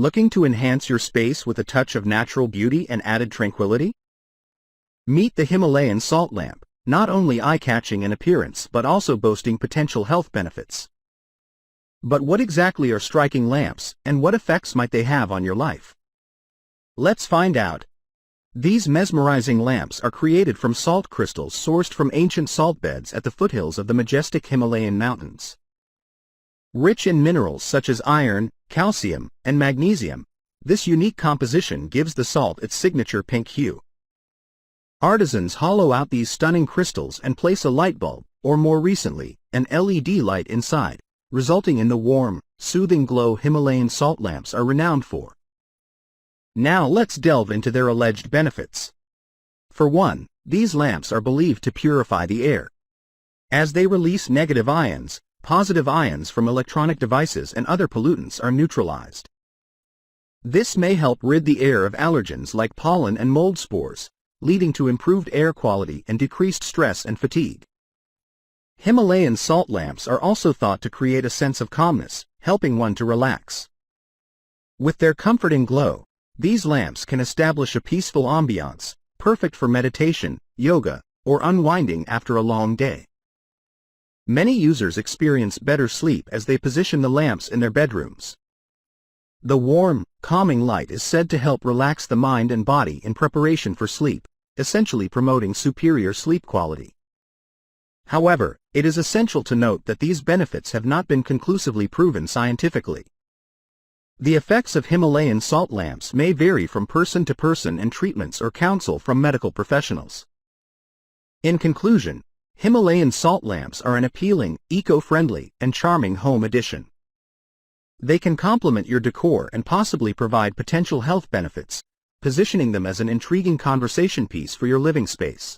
Looking to enhance your space with a touch of natural beauty and added tranquility? Meet the Himalayan Salt Lamp, not only eye-catching in appearance but also boasting potential health benefits. But what exactly are striking lamps, and what effects might they have on your life? Let's find out. These mesmerizing lamps are created from salt crystals sourced from ancient salt beds at the foothills of the majestic Himalayan mountains. Rich in minerals such as iron, calcium, and magnesium, this unique composition gives the salt its signature pink hue. Artisans hollow out these stunning crystals and place a light bulb, or more recently, an LED light inside, resulting in the warm, soothing glow Himalayan salt lamps are renowned for. Now let's delve into their alleged benefits. For one, these lamps are believed to purify the air. As they release negative ions, positive ions from electronic devices and other pollutants are neutralized. This may help rid the air of allergens like pollen and mold spores, leading to improved air quality and decreased stress and fatigue. Himalayan salt lamps are also thought to create a sense of calmness, helping one to relax. With their comforting glow, these lamps can establish a peaceful ambiance, perfect for meditation, yoga, or unwinding after a long day. Many users experience better sleep as they position the lamps in their bedrooms. The warm, calming light is said to help relax the mind and body in preparation for sleep, essentially promoting superior sleep quality. However, it is essential to note that these benefits have not been conclusively proven scientifically. The effects of Himalayan salt lamps may vary from person to person, and treatments or counsel from medical professionals. In conclusion, Himalayan salt lamps are an appealing, eco-friendly, and charming home addition. They can complement your decor and possibly provide potential health benefits, positioning them as an intriguing conversation piece for your living space.